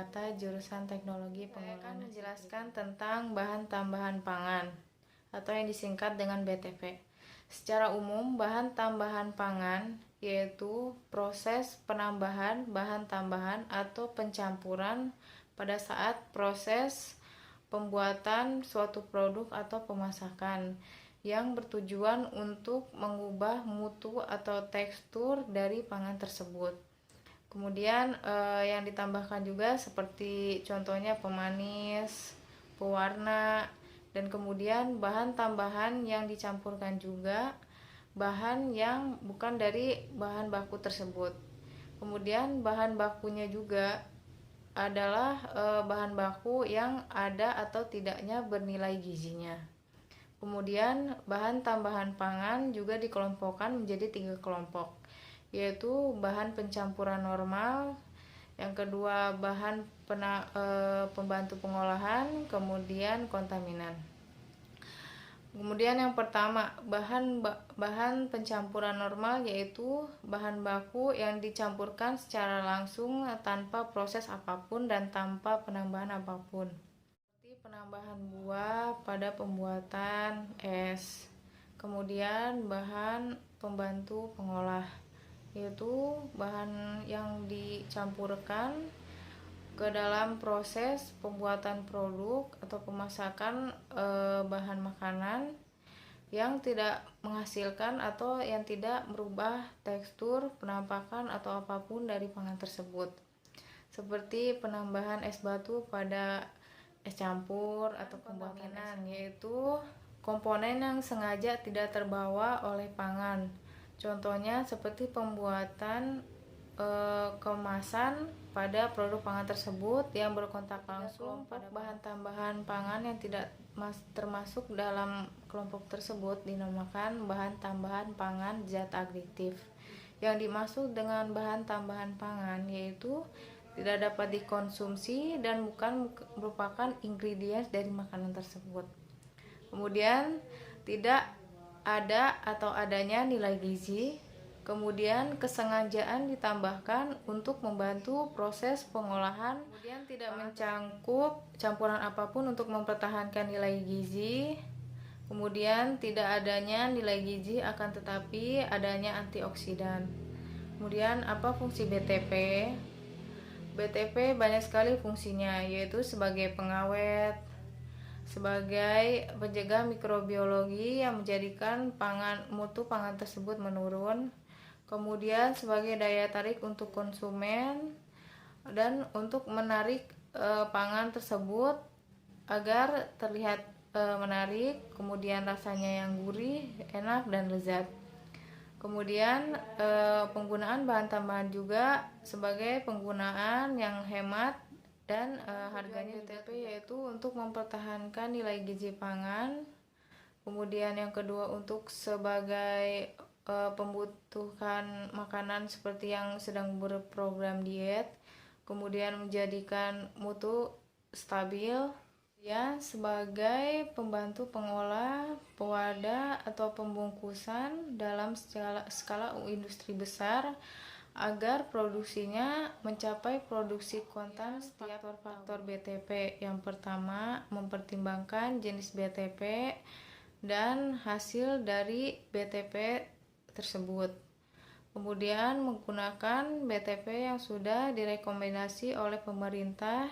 Pranata jurusan Teknologi Pengembangan. Saya akan menjelaskan tentang bahan tambahan pangan atau yang disingkat dengan BTP. Secara umum, bahan tambahan pangan yaitu proses penambahan bahan tambahan atau pencampuran pada saat proses pembuatan suatu produk atau pemasakan yang bertujuan untuk mengubah mutu atau tekstur dari pangan tersebut. Kemudian yang ditambahkan juga seperti contohnya pemanis, pewarna, dan kemudian bahan tambahan yang dicampurkan juga bahan yang bukan dari bahan baku tersebut. Kemudian bahan bakunya juga adalah bahan baku yang ada atau tidaknya bernilai gizinya. Kemudian bahan tambahan pangan juga dikelompokkan menjadi 3 kelompok, yaitu bahan pencampuran normal, yang kedua bahan pembantu pengolahan, kemudian kontaminan. Kemudian yang pertama, bahan pencampuran normal yaitu bahan baku yang dicampurkan secara langsung tanpa proses apapun dan tanpa penambahan apapun. Seperti penambahan buah pada pembuatan es. Kemudian bahan pembantu pengolah yaitu bahan yang dicampurkan ke dalam proses pembuatan produk atau pemasakan bahan makanan yang tidak menghasilkan atau yang tidak merubah tekstur, penampakan atau apapun dari pangan tersebut. Seperti penambahan es batu pada es campur atau kontaminan, yaitu komponen yang sengaja tidak terbawa oleh pangan. Contohnya seperti pembuatan kemasan pada produk pangan tersebut yang berkontak langsung pada bahan tambahan pangan yang tidak termasuk dalam kelompok tersebut dinamakan bahan tambahan pangan zat aditif. Yang dimaksud dengan bahan tambahan pangan yaitu tidak dapat dikonsumsi dan bukan merupakan ingredients dari makanan tersebut. Kemudian tidak ada atau adanya nilai gizi. Kemudian kesengajaan ditambahkan untuk membantu proses pengolahan. Kemudian tidak mencangkup campuran apapun untuk mempertahankan nilai gizi. Kemudian tidak adanya nilai gizi akan tetapi adanya antioksidan. Kemudian apa fungsi BTP? BTP banyak sekali fungsinya, yaitu sebagai pengawet, sebagai penjaga mikrobiologi yang menjadikan mutu pangan tersebut menurun. Kemudian sebagai daya tarik untuk konsumen dan untuk menarik pangan tersebut agar terlihat menarik, kemudian rasanya yang gurih, enak dan lezat. Kemudian penggunaan bahan tambahan juga sebagai penggunaan yang hemat dan harganya BTP yaitu untuk mempertahankan nilai gizi pangan. Kemudian yang kedua untuk sebagai pembutuhan makanan seperti yang sedang berprogram diet, kemudian menjadikan mutu stabil, ya sebagai pembantu pengolah, pewadah atau pembungkusan dalam skala industri besar agar produksinya mencapai produksi kontan. Setiap faktor BTP yang pertama mempertimbangkan jenis BTP dan hasil dari BTP tersebut. Kemudian menggunakan BTP yang sudah direkomendasi oleh pemerintah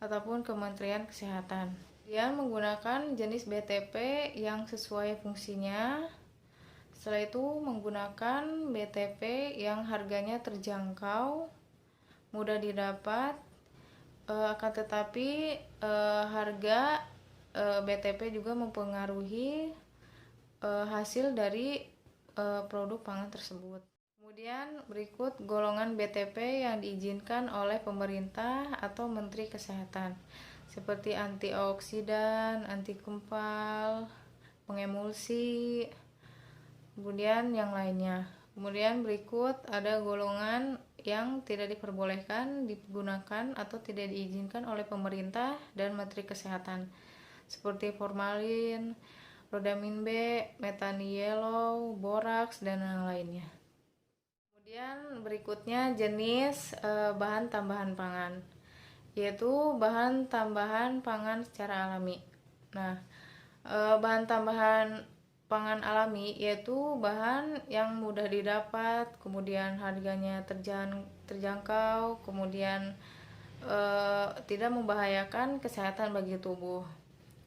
ataupun Kementerian Kesehatan. Kemudian menggunakan jenis BTP yang sesuai fungsinya. Setelah itu menggunakan BTP yang harganya terjangkau, mudah didapat, akan tetapi harga BTP juga mempengaruhi hasil dari produk pangan tersebut. Kemudian berikut golongan BTP yang diizinkan oleh pemerintah atau Menteri Kesehatan, seperti antioksidan, anti kempal, pengemulsi, kemudian yang lainnya. Kemudian berikut ada golongan yang tidak diperbolehkan digunakan atau tidak diizinkan oleh pemerintah dan Menteri Kesehatan, seperti formalin, rodamin B, metaniello, boraks, dan yang lainnya. Kemudian berikutnya jenis bahan tambahan pangan. yaitu bahan tambahan pangan secara alami. Nah, bahan tambahan pangan alami yaitu bahan yang mudah didapat, kemudian harganya terjangkau, kemudian tidak membahayakan kesehatan bagi tubuh.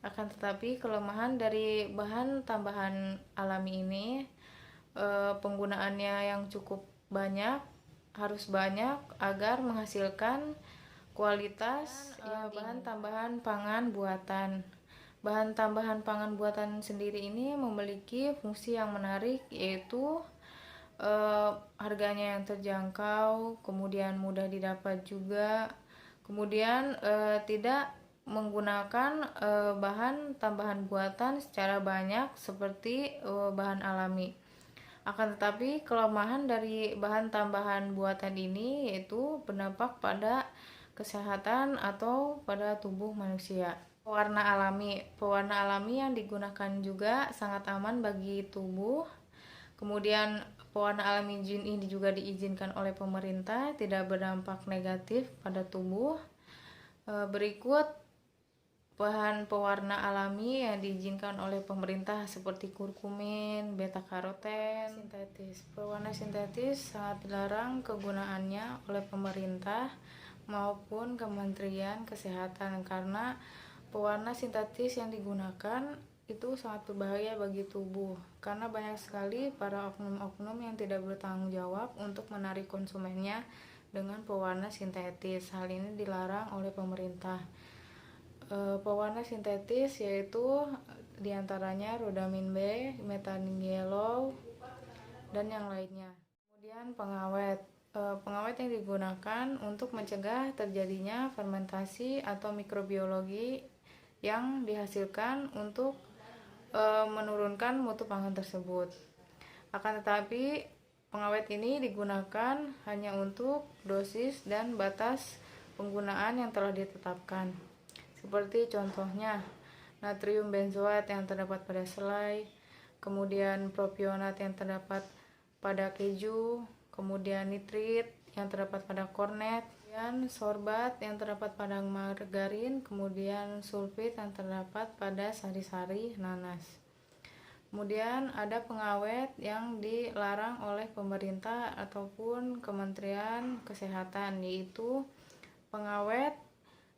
Akan tetapi kelemahan dari bahan tambahan alami ini, penggunaannya yang cukup banyak, harus banyak agar menghasilkan kualitas bahan tambahan pangan buatan. Bahan tambahan pangan buatan sendiri ini memiliki fungsi yang menarik, yaitu harganya yang terjangkau, kemudian mudah didapat juga, kemudian tidak menggunakan bahan tambahan buatan secara banyak seperti bahan alami. Akan tetapi kelemahan dari bahan tambahan buatan ini yaitu berdampak pada kesehatan atau pada tubuh manusia. Pewarna alami yang digunakan juga sangat aman bagi tubuh. Kemudian pewarna alami ini juga diizinkan oleh pemerintah, tidak berdampak negatif pada tubuh. Berikut bahan pewarna alami yang diizinkan oleh pemerintah seperti kurkumin, beta karoten, sintetis. Pewarna sintetis sangat dilarang kegunaannya oleh pemerintah maupun Kementerian Kesehatan karena pewarna sintetis yang digunakan itu sangat berbahaya bagi tubuh karena banyak sekali para oknum-oknum yang tidak bertanggung jawab untuk menarik konsumennya dengan pewarna sintetis. Hal ini dilarang oleh pemerintah. Pewarna sintetis yaitu diantaranya rhodamin B, methylene yellow, dan yang lainnya. Kemudian pengawet. Pengawet yang digunakan untuk mencegah terjadinya fermentasi atau mikrobiologi yang dihasilkan untuk menurunkan mutu pangan tersebut. Akan tetapi pengawet ini digunakan hanya untuk dosis dan batas penggunaan yang telah ditetapkan. Seperti contohnya natrium benzoat yang terdapat pada selai, kemudian propionat yang terdapat pada keju, kemudian nitrit yang terdapat pada kornet, kemudian sorbat yang terdapat pada margarin, kemudian sulfit yang terdapat pada sari-sari nanas. Kemudian ada pengawet yang dilarang oleh pemerintah ataupun Kementerian Kesehatan, yaitu pengawet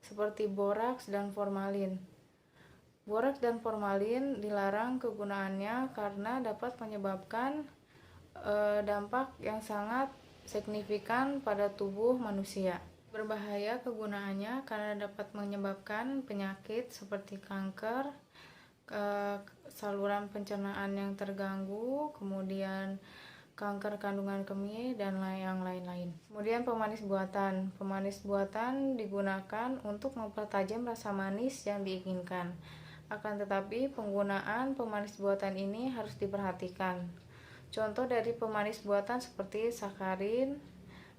seperti boraks dan formalin. Boraks dan formalin dilarang kegunaannya karena dapat menyebabkan dampak yang sangat signifikan pada tubuh manusia. Berbahaya kegunaannya karena dapat menyebabkan penyakit seperti kanker, saluran pencernaan yang terganggu, kemudian kanker kandungan kemih, dan yang lain-lain. Kemudian pemanis buatan. Pemanis buatan digunakan untuk mempertajam rasa manis yang diinginkan. Akan tetapi penggunaan pemanis buatan ini harus diperhatikan. Contoh dari pemanis buatan seperti sakarin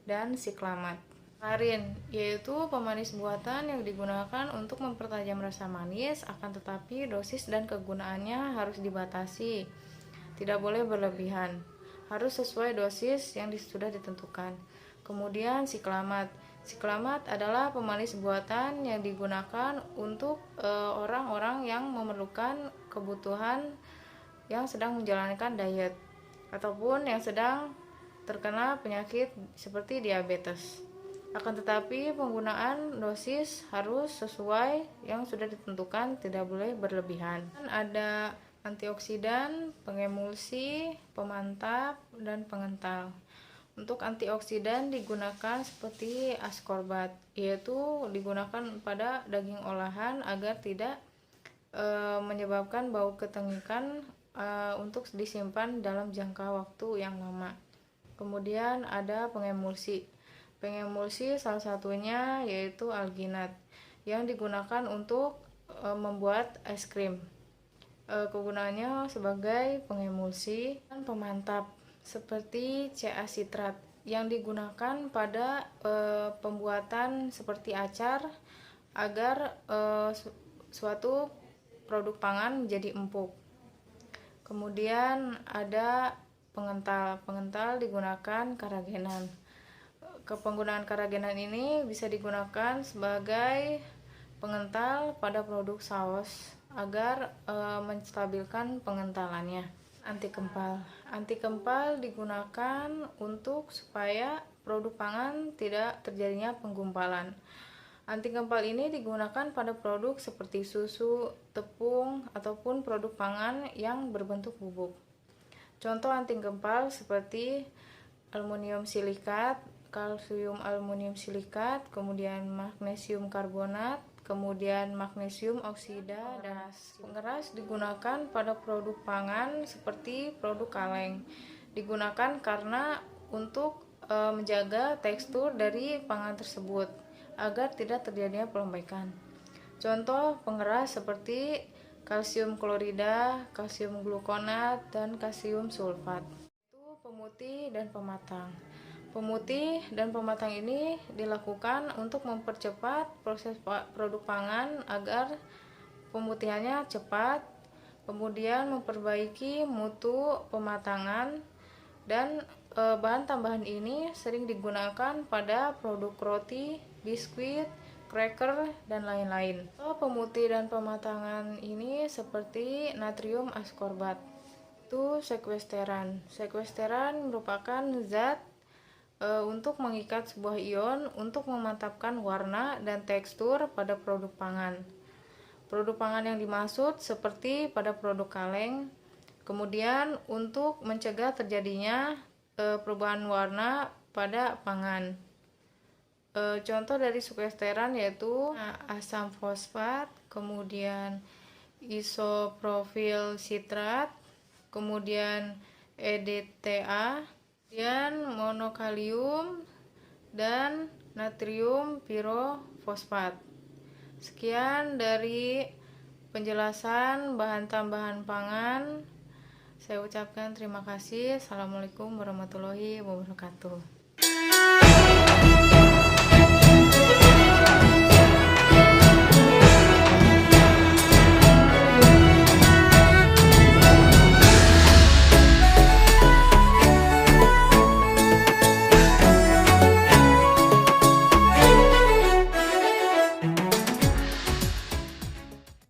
dan siklamat. Sakarin yaitu pemanis buatan yang digunakan untuk mempertajam rasa manis, akan tetapi dosis dan kegunaannya harus dibatasi. Tidak boleh berlebihan. Harus sesuai dosis yang sudah ditentukan. Kemudian siklamat. Siklamat adalah pemanis buatan yang digunakan untuk orang-orang yang memerlukan kebutuhan yang sedang menjalankan diet ataupun yang sedang terkena penyakit seperti diabetes. Akan tetapi penggunaan dosis harus sesuai yang sudah ditentukan, tidak boleh berlebihan. Ada antioksidan, pengemulsi, pemantap, dan pengental. Untuk antioksidan digunakan seperti ascorbat, yaitu digunakan pada daging olahan agar tidak menyebabkan bau ketengikan untuk disimpan dalam jangka waktu yang lama. Kemudian ada pengemulsi. Pengemulsi salah satunya yaitu alginat yang digunakan untuk membuat es krim. Kegunaannya sebagai pengemulsi. Dan pemantap seperti CA sitrat yang digunakan pada pembuatan seperti acar agar suatu produk pangan menjadi empuk. Kemudian ada pengental. Pengental digunakan karagenan. Penggunaan karagenan ini bisa digunakan sebagai pengental pada produk saus agar menstabilkan pengentalannya. Anti kempal. Anti kempal digunakan untuk supaya produk pangan tidak terjadinya penggumpalan. Anti kempal ini digunakan pada produk seperti susu, tepung, ataupun produk pangan yang berbentuk bubuk. Contoh anti kempal seperti aluminium silikat, kalsium aluminium silikat, kemudian magnesium karbonat, kemudian magnesium oksida, dan pengeras digunakan pada produk pangan seperti produk kaleng. Digunakan karena untuk menjaga tekstur dari pangan tersebut agar tidak terjadinya pelembekan. Contoh pengeras seperti kalsium klorida, kalsium glukonat, dan kalsium sulfat. Itu pemutih dan pematang. Pemutih dan pematang ini dilakukan untuk mempercepat proses produk pangan agar pemutihannya cepat, kemudian memperbaiki mutu pematangan, dan bahan tambahan ini sering digunakan pada produk roti, biskuit, cracker, dan lain-lain. Pemutih dan pematangan ini seperti natrium askorbat. Itu sekuesteran. Sekuesteran merupakan zat untuk mengikat sebuah ion untuk memantapkan warna dan tekstur pada produk pangan. Produk pangan yang dimaksud seperti pada produk kaleng. Kemudian untuk mencegah terjadinya perubahan warna pada pangan. Contoh dari sekuesteran yaitu asam fosfat, kemudian isoprofil sitrat, kemudian EDTA, kemudian monokalium, dan natrium pirofosfat. Sekian dari penjelasan bahan tambahan pangan. Saya ucapkan terima kasih. Assalamualaikum warahmatullahi wabarakatuh.